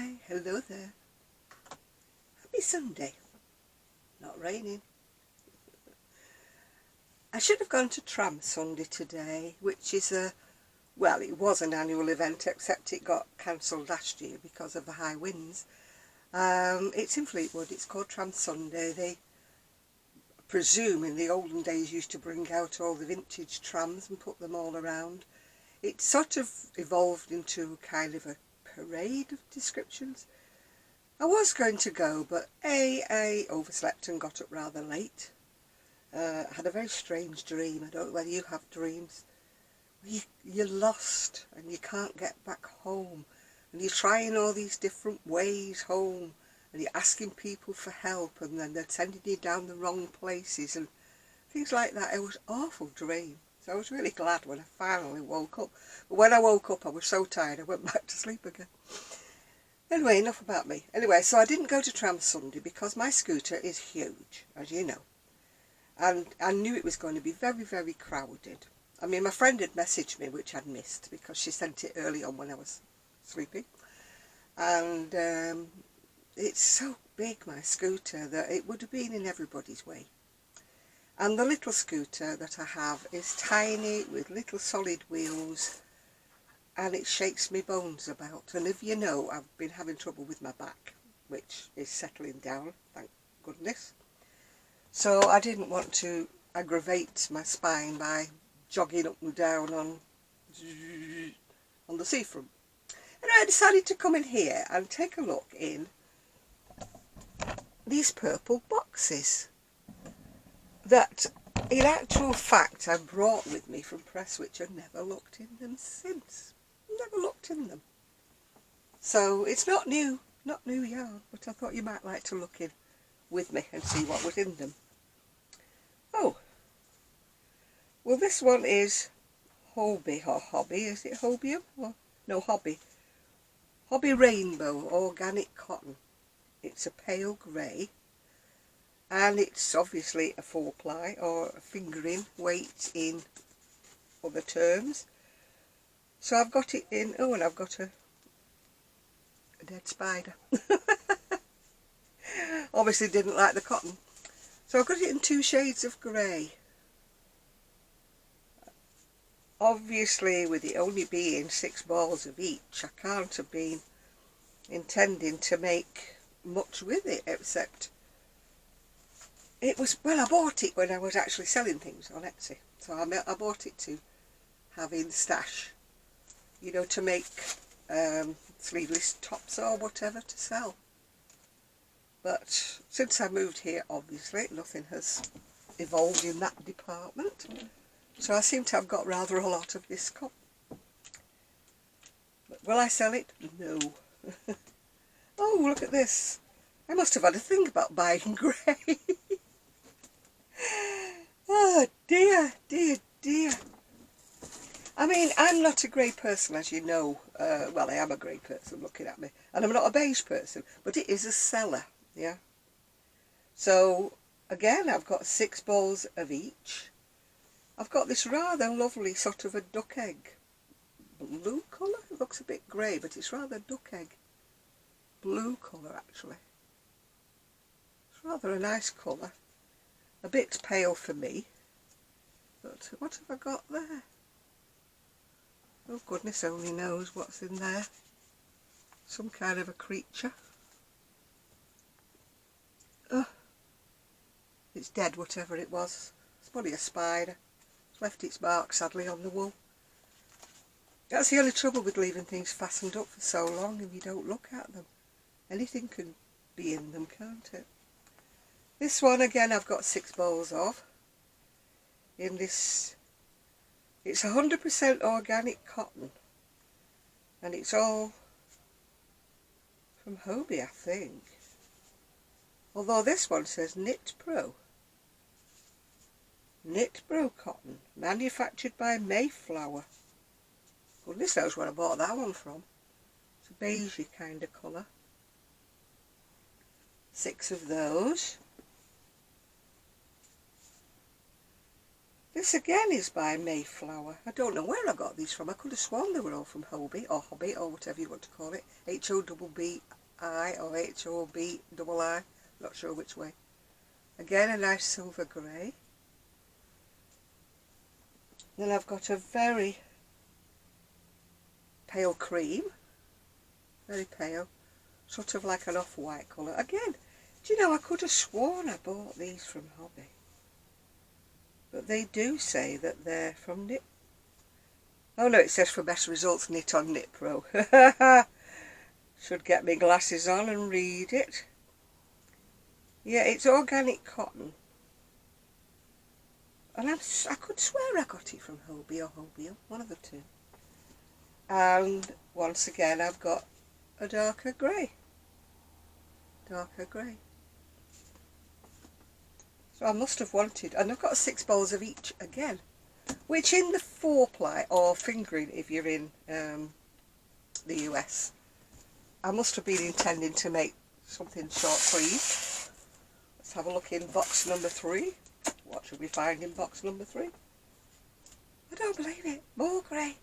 Hi, hello there. Happy Sunday. Not raining. I should have gone to Tram Sunday today, which is well, it was an annual event, except it got cancelled last year because of the high winds. It's in Fleetwood. It's called Tram Sunday. They presume in the olden days used to bring out all the vintage trams and put them all around. It sort of evolved into kind of a parade of descriptions. I was going to go, but I overslept and got up rather late. I had a very strange dream. I don't know whether you have dreams. You're lost and you can't get back home, and you're trying all these different ways home, and you're asking people for help, and then they're sending you down the wrong places and things like that. It was an awful dream. So I was really glad when I finally woke up. But when I woke up I was so tired I went back to sleep again. Anyway, enough about me. Anyway, so I didn't go to Tram Sunday because my scooter is huge, as you know. And I knew it was going to be very, very crowded. I mean, my friend had messaged me, which I'd missed because she sent it early on when I was sleeping. And it's so big, my scooter, that it would have been in everybody's way. And the little scooter that I have is tiny with little solid wheels, and it shakes me bones about. And if you know, I've been having trouble with my back, which is settling down, thank goodness. So I didn't want to aggravate my spine by jogging up and down on the seafront. And I decided to come in here and take a look in these purple boxes that in actual fact I brought with me from Prestwich and never looked in them since. Never looked in them. So it's not new yarn, but I thought you might like to look in with me and see what was in them. Oh, well, this one is hobbii or hobbii. Is it hobbii or no, hobbii? Hobbii Rainbow Organic Cotton. It's a pale grey, and it's obviously a 4-ply or a fingering weight in other terms. So I've got it in, oh, and I've got a dead spider. Obviously didn't like the cotton. So I've got it in 2 shades of grey. Obviously, with it only being 6 balls of each, I can't have been intending to make much with it, except it was, well, I bought it when I was actually selling things on Etsy. So I bought it to have in stash, you know, to make sleeveless tops or whatever to sell. But since I moved here, obviously nothing has evolved in that department, so I seem to have got rather a lot of this cotton. But will I sell it? No. Oh, look at this. I must have had a think about buying grey. Oh dear, dear, dear. I mean, I'm not a grey person, as you know. Well, I am a grey person looking at me, and I'm not a beige person, but it is a seller, yeah. So again, I've got 6 balls of each. I've got this rather lovely sort of a duck egg blue colour. It looks a bit grey, but it's rather duck egg blue colour actually. It's rather a nice colour. A bit pale for me. But what have I got there? Oh, goodness only knows what's in there. Some kind of a creature. Oh, it's dead, whatever it was. It's probably a spider. It's left its mark, sadly, on the wool. That's the only trouble with leaving things fastened up for so long if you don't look at them. Anything can be in them, can't it? This one, again, I've got 6 balls of. In this, it's 100% organic cotton. And it's all from Hobbii, I think. Although this one says Knit Pro. Knit Pro cotton, manufactured by Mayflower. Goodness knows where I bought that one from. It's a beigey kind of colour. 6 of those. This again is by Mayflower. I don't know where I got these from. I could have sworn they were all from Hobbii or Hobbii or whatever you want to call it. H-O-B-B-I or H-O-B-I-I. Not sure which way. Again, a nice silver grey. Then I've got a very pale cream. Very pale. Sort of like an off-white colour. Again, do you know, I could have sworn I bought these from Hobbii. But they do say that they're from Knit. Oh no, it says for best results knit on Knit Pro. Should get my glasses on and read it. Yeah, it's organic cotton. And I could swear I got it from Hobbii or Hobbii, one of the two. And once again I've got a darker grey. Darker grey. So I must have wanted, and I've got 6 balls of each again, which in the 4-ply or fingering if you're in the US, I must have been intending to make something short sleeve. Let's have a look in box number 3. What should we find in box number 3? I don't believe it. More grey.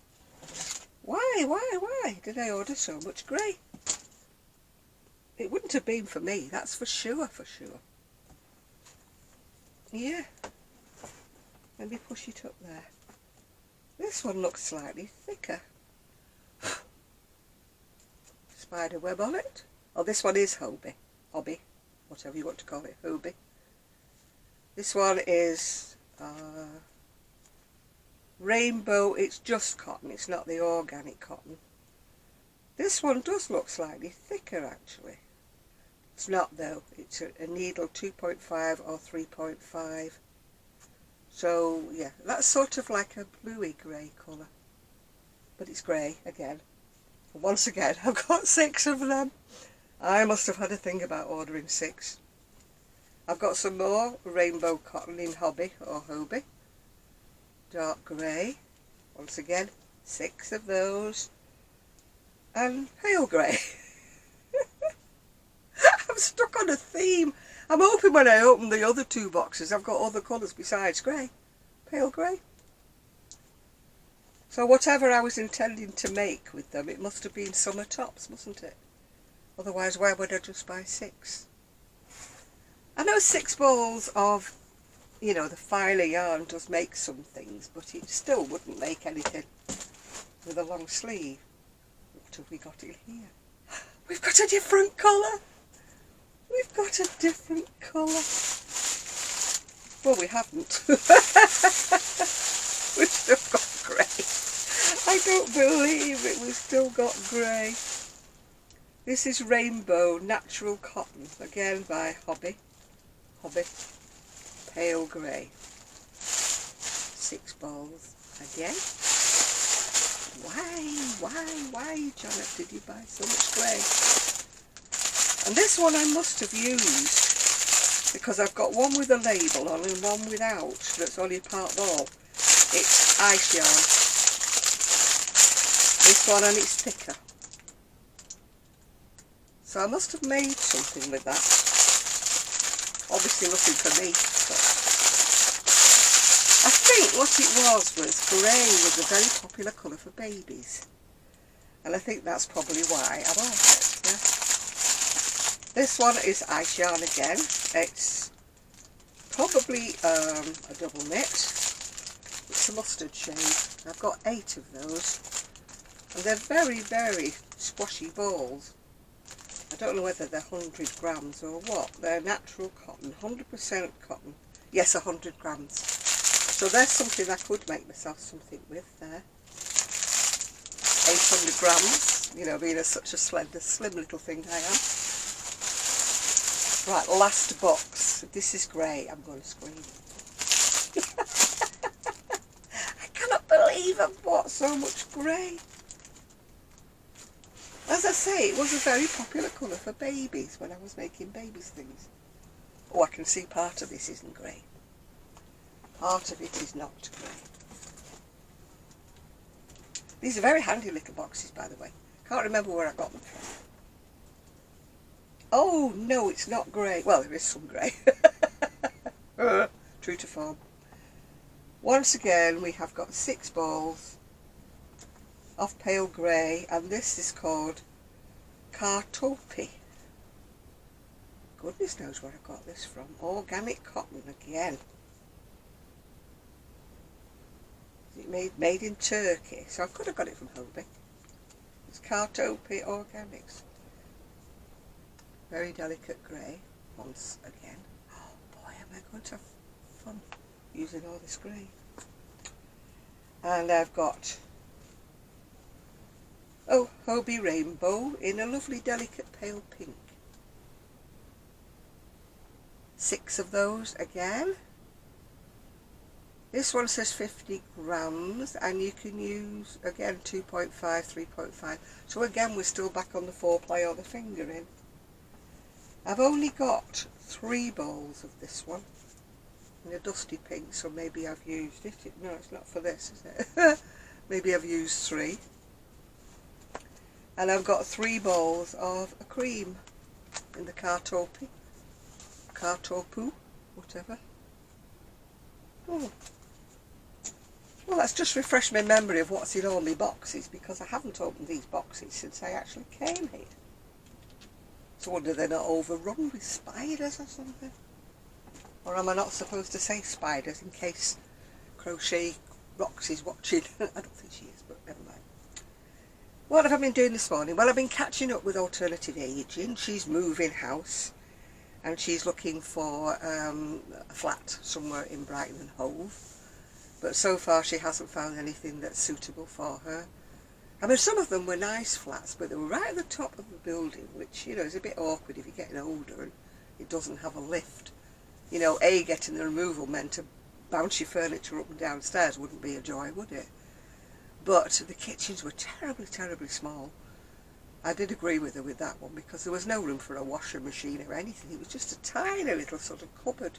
Why did I order so much grey? It wouldn't have been for me, that's for sure, Yeah. Let me push it up there. This one looks slightly thicker. Spider web on it. Oh, this one is Hobbii, whatever you want to call it, Hobbii. This one is rainbow. It's just cotton, it's not the organic cotton. This one does look slightly thicker actually. It's not though, it's a needle 2.5 or 3.5. So yeah, that's sort of like a bluey grey colour. But it's grey again. And once again, I've got 6 of them. I must have had a thing about ordering 6. I've got some more rainbow cotton in Hobbii or Hobbii. Dark grey. Once again, 6 of those. And pale grey. I'm stuck on a theme. I'm hoping when I open the other 2 boxes I've got other colours besides grey. Pale grey. So whatever I was intending to make with them, it must have been summer tops, mustn't it? Otherwise why would I just buy 6? I know 6 balls of, you know, the finer yarn does make some things, but it still wouldn't make anything with a long sleeve. What have we got in here? We've got a different colour. We've got a different colour. Well, we haven't. We've still got grey. I don't believe it, we've still got grey. This is rainbow natural cotton, again by Hobbii. Hobbii. Pale grey. 6 balls again. Why, Janet, did you buy so much grey? And this one I must have used because I've got one with a label on and one without, that's only a part ball. It's ice yarn. This one, and it's thicker. So I must have made something with that. Obviously nothing for me. But I think what it was grey was a very popular colour for babies. And I think that's probably why I bought it. Yeah. This one is ice yarn again. It's probably a double knit. It's a mustard shade. I've got 8 of those. And they're very, very squashy balls. I don't know whether they're 100 grams or what. They're natural cotton, 100% cotton. Yes, 100 grams. So there's something I could make myself something with there. 800 grams, you know, being such a slender, slim little thing I am. Right, last box. This is grey. I'm going to scream. I cannot believe I've bought so much grey. As I say, it was a very popular colour for babies when I was making babies things. Oh, I can see part of this isn't grey. Part of it is not grey. These are very handy little boxes, by the way. Can't remember where I got them from. Oh, no, it's not grey. Well, there is some grey. True to form. Once again we have got 6 balls of pale grey, and this is called crochet. Goodness knows where I got this from. Organic cotton again. Is it made in Turkey? So I could have got it from hobbii. It's crochet Organics. Very delicate grey once again. Oh boy, am I going to have fun using all this grey. And I've got hobbii rainbow in a lovely delicate pale pink. 6 of those again. This one says 50 grams, and you can use again 2.5, 3.5. So again we're still back on the 4-ply or the fingering. I've only got 3 balls of this one in a dusty pink, so maybe I've used it. No, it's not for this, is it? Maybe I've used 3. And I've got 3 balls of a cream in the crochet, whatever. Oh. Well, that's just refreshed my memory of what's in all my boxes, because I haven't opened these boxes since I actually came here. So I wonder they're not overrun with spiders or something. Or am I not supposed to say spiders in case Crochet Rocks is watching? I don't think she is, but never mind. What have I been doing this morning? Well, I've been catching up with alternative aging. She's moving house, and she's looking for a flat somewhere in Brighton and Hove. But so far she hasn't found anything that's suitable for her. I mean, some of them were nice flats, but they were right at the top of the building, which, you know, is a bit awkward if you're getting older and it doesn't have a lift. You know, getting the removal meant to bounce your furniture up and downstairs wouldn't be a joy, would it? But the kitchens were terribly, terribly small. I did agree with her with that one, because there was no room for a washing machine or anything. It was just a tiny little sort of cupboard.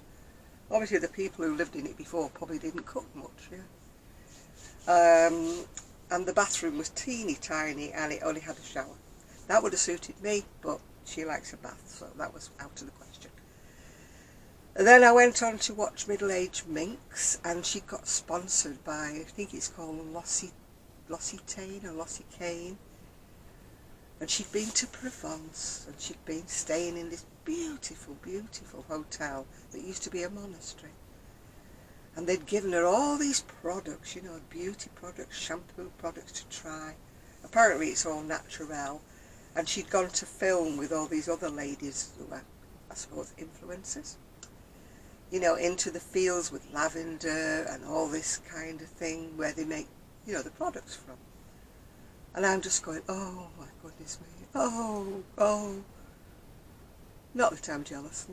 Obviously the people who lived in it before probably didn't cook much, yeah. And the bathroom was teeny tiny, and it only had a shower. That would have suited me, but she likes a bath, so that was out of the question. And then I went on to watch Middle Age Minx, and she got sponsored by, I think it's called L'Occitane or L'Occitane. And she'd been to Provence, and she'd been staying in this beautiful, beautiful hotel that used to be a monastery. And they'd given her all these products, you know, beauty products, shampoo products to try. Apparently it's all natural. And she'd gone to film with all these other ladies who were, I suppose, influencers. You know, into the fields with lavender and all this kind of thing, where they make, you know, the products from. And I'm just going, oh my goodness me, oh. Not that I'm jealous.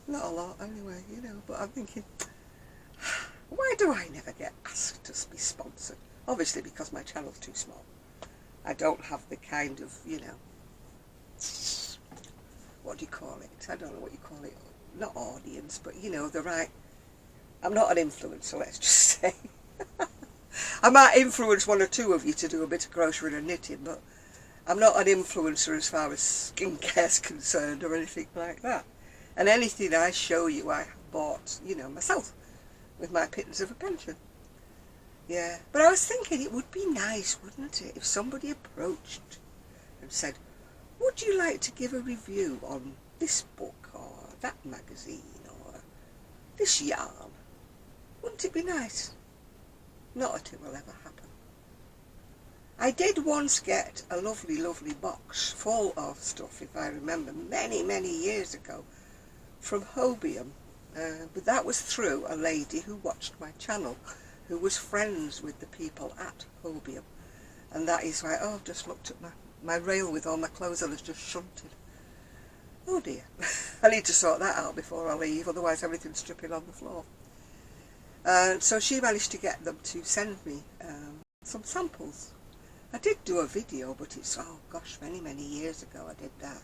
Not a lot anyway, you know, but I'm thinking, why do I never get asked to be sponsored? Obviously because my channel's too small. I don't have the kind of, you know, what do you call it? I don't know what you call it. Not audience, but you know, the right, I'm not an influencer, let's just say. I might influence 1 or 2 of you to do a bit of crochet and knitting, but I'm not an influencer as far as skincare's concerned or anything like that. And anything I show you I have bought, you know, myself, with my pittance of a pension. Yeah, but I was thinking it would be nice, wouldn't it, if somebody approached and said, would you like to give a review on this book or that magazine or this yarn? Wouldn't it be nice? Not that it will ever happen. I did once get a lovely, lovely box full of stuff, if I remember, many, many years ago, from hobbii, but that was through a lady who watched my channel, who was friends with the people at hobbii, and that is why, I've just looked at my rail with all my clothes on, it's just shunted. Oh dear, I need to sort that out before I leave, otherwise everything's dripping on the floor. So she managed to get them to send me some samples. I did do a video, but it's, oh gosh, many, many years ago I did that.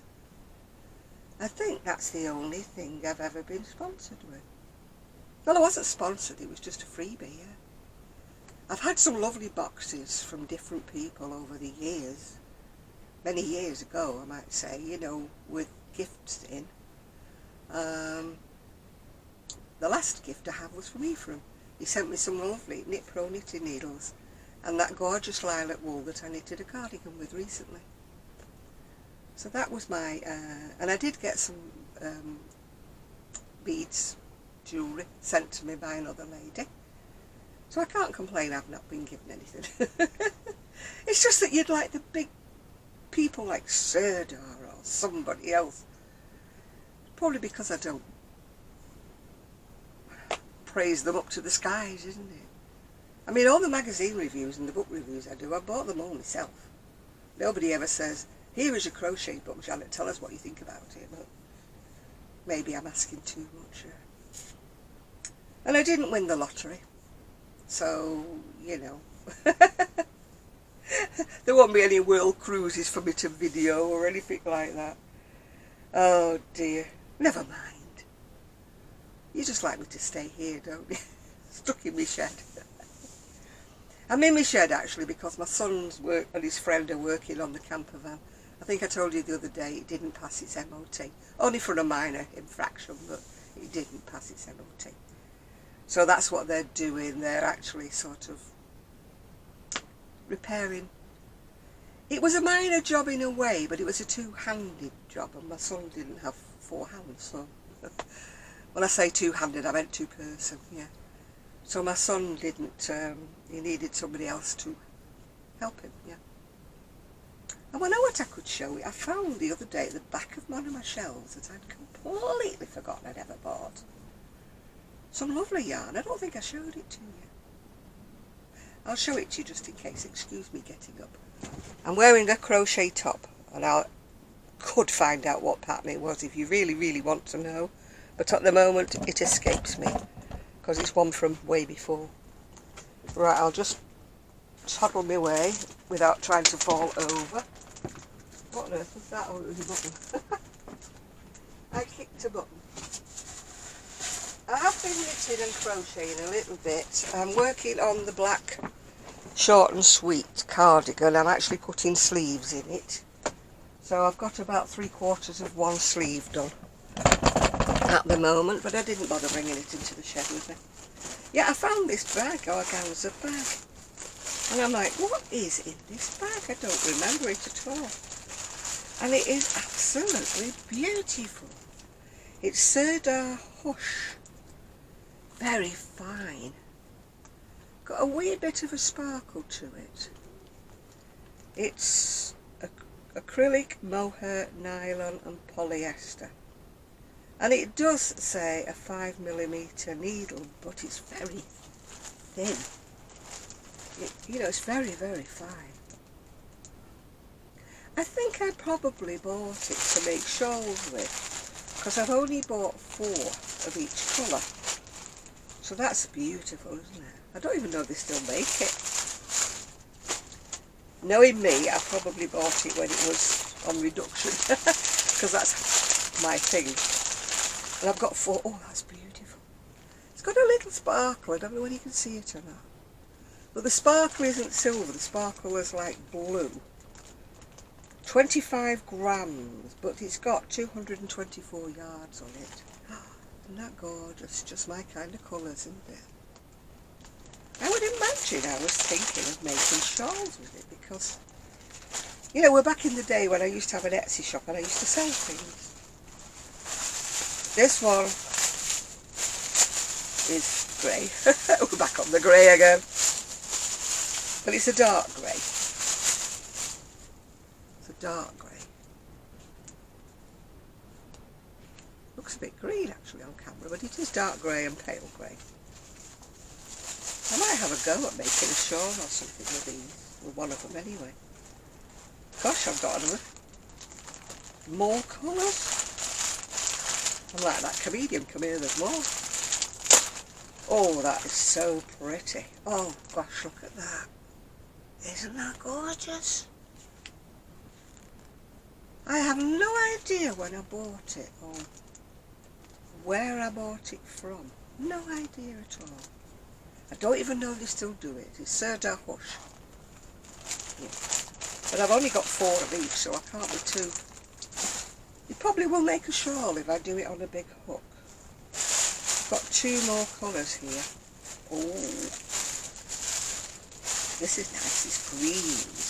I think that's the only thing I've ever been sponsored with. Well, I wasn't sponsored, it was just a freebie, yeah. I've had some lovely boxes from different people over the years. Many years ago, I might say, you know, with gifts in. The last gift I had was from Ephraim. he sent me some lovely Knit Pro knitting needles and that gorgeous lilac wool that I knitted a cardigan with recently. So that was my, and I did get some beads, jewellery, sent to me by another lady. So I can't complain I've not been given anything. It's just that you'd like the big people like Serdar or somebody else. Probably because I don't praise them up to the skies, isn't it? I mean, all the magazine reviews and the book reviews I do, I bought them all myself. Nobody ever says, here is your crochet book, Janet, tell us what you think about it. But maybe I'm asking too much. And I didn't win the lottery. So, you know. There won't be any world cruises for me to video or anything like that. Oh dear. Never mind. You just like me to stay here, don't you? Stuck in my shed. I'm in my shed actually because my son's work and his friend are working on the camper van. I think I told you the other day it didn't pass its MOT. Only for a minor infraction, but it didn't pass its MOT. So that's what they're doing. They're actually sort of repairing. It was a minor job in a way, but it was a two-handed job, and my son didn't have 4 hands, so when I say two-handed, I meant two-person, yeah. So my son didn't, he needed somebody else to help him, yeah. And I know what I could show you. I found the other day at the back of one of my shelves that I'd completely forgotten I'd ever bought. Some lovely yarn. I don't think I showed it to you. I'll show it to you just in case. Excuse me getting up. I'm wearing a crochet top, and I could find out what pattern it was if you really, really want to know. But at the moment, it escapes me, because it's one from way before. Right, I'll just toddle my way without trying to fall over. What on earth was that? Oh, it was a button. I kicked a button. I have been knitting and crocheting a little bit. I'm working on the black short and sweet cardigan. I'm actually putting sleeves in it. So I've got about 3/4 of one sleeve done at the moment, but I didn't bother bringing it into the shed with me. Yeah, I found this bag, organza bag. And I'm like, what is in this bag? I don't remember it at all. And it is absolutely beautiful. It's Serdar Hush. Very fine. Got a wee bit of a sparkle to it. It's acrylic, mohair, nylon and polyester. And it does say a 5mm needle, but it's very thin. You know, it's very, very fine. I think I probably bought it to make shawls with, because I've only bought 4 of each colour. So that's beautiful, isn't it? I don't even know if they still make it. Knowing me, I probably bought it when it was on reduction, because that's my thing. And I've got 4. Oh, that's beautiful. It's got a little sparkle. I don't know whether you can see it or not. But the sparkle isn't silver. The sparkle is like blue. 25 grams, but it's got 224 yards on it. Isn't that gorgeous? Just my kind of colours, isn't it? I would imagine I was thinking of making shawls with it because, you know, we're back in the day when I used to have an Etsy shop and I used to sell things. This one is grey. We're back on the grey again. But it's a dark grey. It's a dark grey. Looks a bit green actually on camera, but it is dark grey and pale grey. I might have a go at making a shawl or something with these, with one of them anyway. Gosh, I've got another. More colours. I'm like that comedian, come here, there's more. Oh, that is so pretty. Oh gosh, look at that. Isn't that gorgeous? I have no idea when I bought it or where I bought it from. No idea at all. I don't even know if they still do it. It's Serdar Hush. Yeah. But I've only got 4 of each, so I can't be too... You probably will make a shawl if I do it on a big hook. I've got 2 more colours here. Oh, this is nice, it's greens.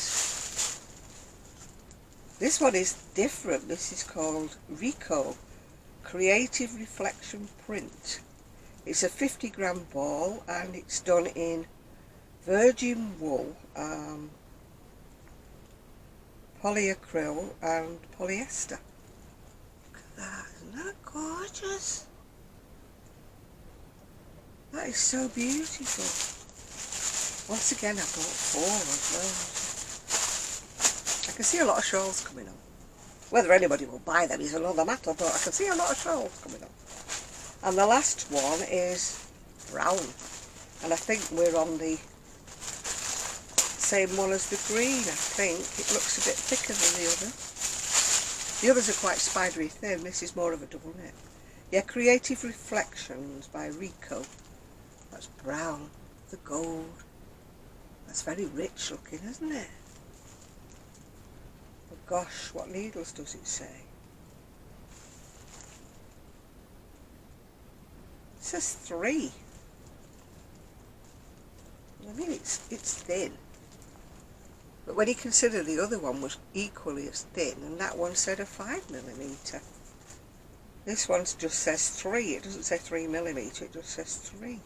This one is different. This is called Rico Creative Reflection Print. It's a 50-gram ball and it's done in virgin wool, polyacryl and polyester. Look at that, isn't that gorgeous? That is so beautiful. Once again, I bought 4 of those. I can see a lot of shawls coming on. Whether anybody will buy them is another matter, but I can see a lot of shawls coming on. And the last one is brown. And I think we're on the same one as the green, I think. It looks a bit thicker than the other. The others are quite spidery thin. This is more of a double knit. Yeah, Creative Reflections by Rico. That's brown, the gold. That's very rich looking, isn't it? Oh gosh, what needles does it say? It says 3. I mean, it's thin. But when you consider the other one was equally as thin, and that one said a 5mm. This one just says 3. It doesn't say 3mm, it just says 3.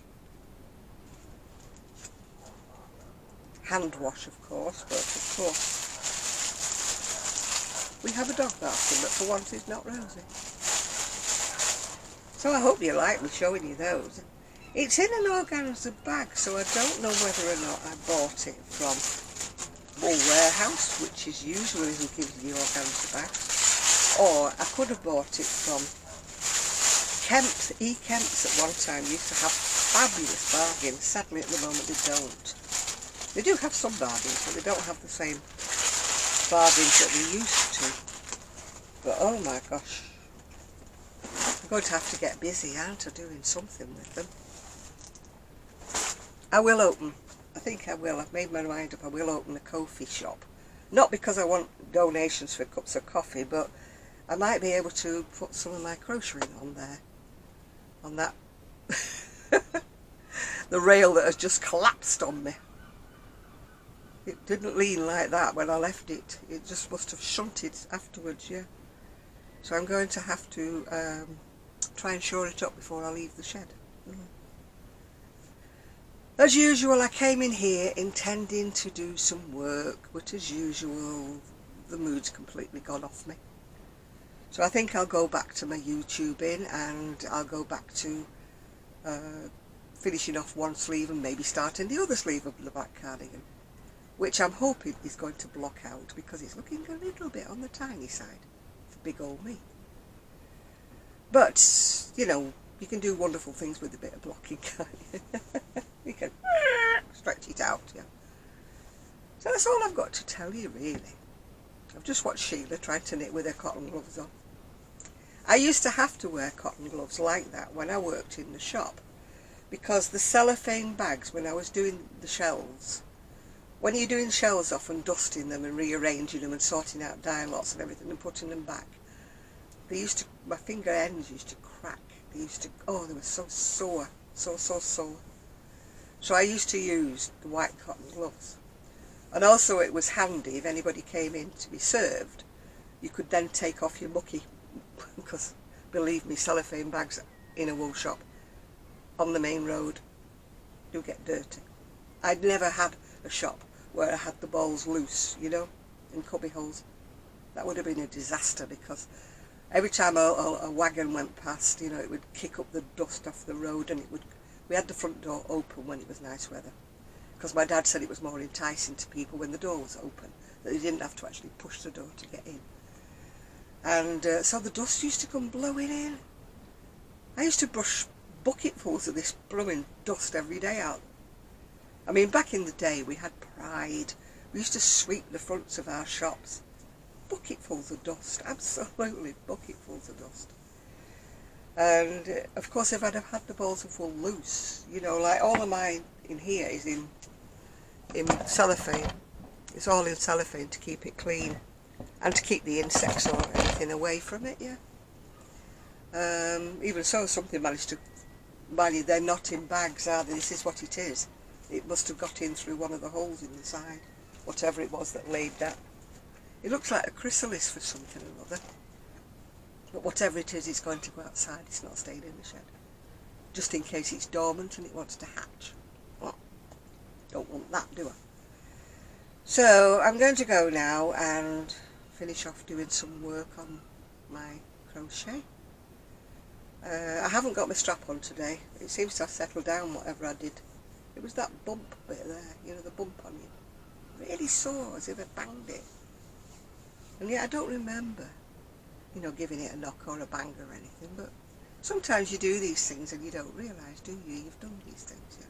Hand wash, of course, but of course we have a dog barking, but for once it's not Rosie. So I hope you like me showing you those. It's in an organza bag, so I don't know whether or not I bought it from Wool Warehouse, which is usually who gives you the organza bags, or I could have bought it from Kemp's. Kemp's at one time used to have fabulous bargains. Sadly at the moment they don't. They do have some bargains, but they don't have the same bargains that they used to. But oh my gosh, I'm going to have to get busy, aren't I, doing something with them. I will open, I think I will, I've made my mind up, I will open a Kofi shop. Not because I want donations for cups of coffee, but I might be able to put some of my crocheting on there. On that, the rail that has just collapsed on me. It didn't lean like that when I left it. It just must have shunted afterwards, yeah. So I'm going to have to try and shore it up before I leave the shed. As usual, I came in here intending to do some work, but as usual, the mood's completely gone off me. So I think I'll go back to my YouTubing, and I'll go back to finishing off one sleeve and maybe starting the other sleeve of the back cardigan, which I'm hoping is going to block out because it's looking a little bit on the tiny side for big old me. But, you know, you can do wonderful things with a bit of blocking, can't you? You can stretch it out, yeah. So that's all I've got to tell you, really. I've just watched Sheila trying to knit with her cotton gloves on. I used to have to wear cotton gloves like that when I worked in the shop, because the cellophane bags, when I was doing the shells, when you're doing shells off and dusting them and rearranging them and sorting out dye lots and everything and putting them back, they used to, my finger ends used to crack. They used to, oh, they were so sore, so sore. So I used to use the white cotton gloves. And also it was handy if anybody came in to be served, you could then take off your mucky, because believe me, cellophane bags in a wool shop on the main road do get dirty. I'd never had a shop where I had the balls loose, you know, in cubby holes. That would have been a disaster, because every time a wagon went past, you know, it would kick up the dust off the road, and it would. We had the front door open when it was nice weather, because my dad said it was more enticing to people when the door was open, that they didn't have to actually push the door to get in. And so the dust used to come blowing in. I used to brush bucketfuls of this blowing dust every day out. I mean, back in the day we had pride. We used to sweep the fronts of our shops. Bucketfuls of dust, absolutely bucketfuls of dust. And of course, if I'd have had the balls of wool loose, you know, like all of mine in here is in cellophane. It's all in cellophane to keep it clean and to keep the insects or anything away from it, yeah. Even so, something managed to Mind you, they're not in bags, are they? This is what it is. It must have got in through one of the holes in the side, whatever it was that laid that. It looks like a chrysalis for something or other. But whatever it is, it's going to go outside. It's not staying in the shed. Just in case it's dormant and it wants to hatch. Well, don't want that, do I? So I'm going to go now and finish off doing some work on my crochet. I haven't got my strap on today. It seems to have settled down, whatever I did. It was that bump bit there, you know, the bump on you. Really sore, as if I banged it. And yet I don't remember, you know, giving it a knock or a bang or anything, but sometimes you do these things and you don't realise, do you? You've done these things, yeah.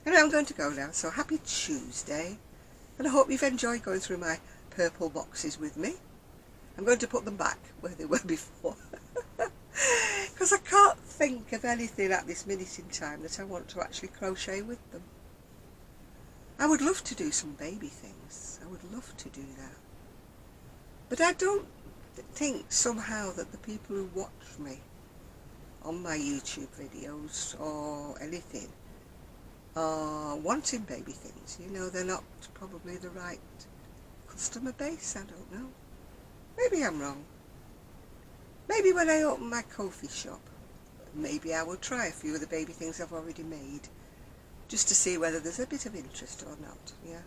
Anyway, I'm going to go now, so happy Tuesday. And I hope you've enjoyed going through my purple boxes with me. I'm going to put them back where they were before. Because I can't think of anything at this minute in time that I want to actually crochet with them. I would love to do some baby things. I would love to do that. But I don't think somehow that the people who watch me on my YouTube videos or anything are wanting baby things. You know, they're not probably the right customer base. I don't know. Maybe I'm wrong. Maybe when I open my Kofi shop, maybe I will try a few of the baby things I've already made, just to see whether there's a bit of interest or not, yeah.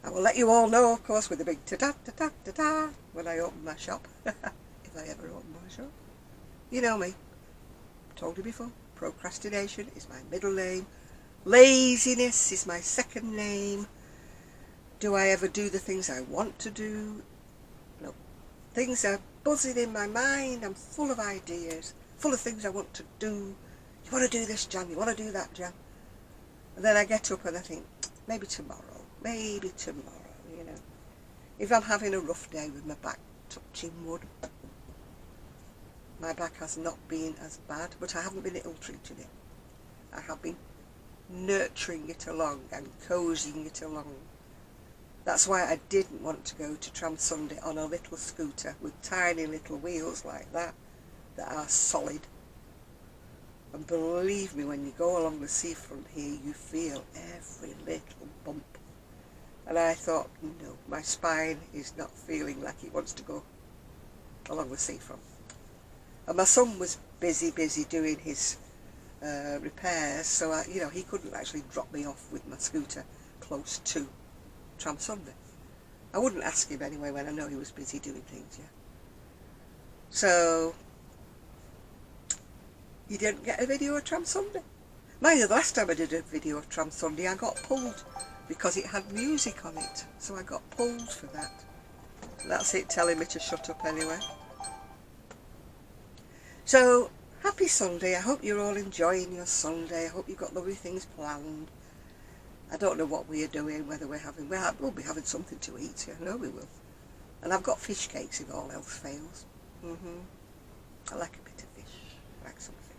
I will let you all know, of course, with a big ta-ta-ta-ta-ta-ta when I open my shop, if I ever open my shop. You know me. I've told you before, procrastination is my middle name, laziness is my second name. Do I ever do the things I want to do? No. Things are buzzing in my mind. I'm full of ideas, full of things I want to do. You want to do this, Jan? You want to do that, Jan? And then I get up and I think, maybe tomorrow, you know. If I'm having a rough day with my back touching wood, my back has not been as bad, but I haven't been ill-treating it. I have been nurturing it along and cozying it along. That's why I didn't want to go to Tram Sunday on a little scooter with tiny little wheels like that are solid. And believe me, when you go along the seafront here, you feel every little bump. And I thought, no, my spine is not feeling like it wants to go along the seafront. And my son was busy doing his repairs, so you know, he couldn't actually drop me off with my scooter close to Tram Sunday. I wouldn't ask him anyway when I know he was busy doing things, yeah. So you didn't get a video of Tram Sunday. Mind you, the last time I did a video of Tram Sunday, I got pulled because it had music on it. So I got pulled for that. That's it telling me to shut up anyway. So, happy Sunday. I hope you're all enjoying your Sunday. I hope you've got lovely things planned. I don't know what we are doing, whether we're having... We'll be having something to eat, I know we will. And I've got fish cakes if all else fails. I like a bit of fish. I like some fish.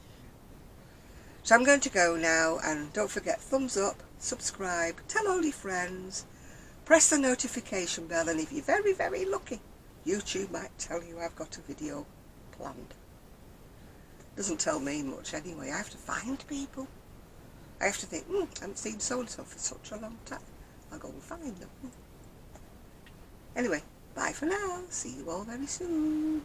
So I'm going to go now, and don't forget, thumbs up, subscribe, tell all your friends, press the notification bell, and if you're very, very lucky, YouTube might tell you I've got a video planned. Doesn't tell me much anyway. I have to find people. I have to think, I haven't seen so-and-so for such a long time. I'll go and find them. Anyway, bye for now. See you all very soon.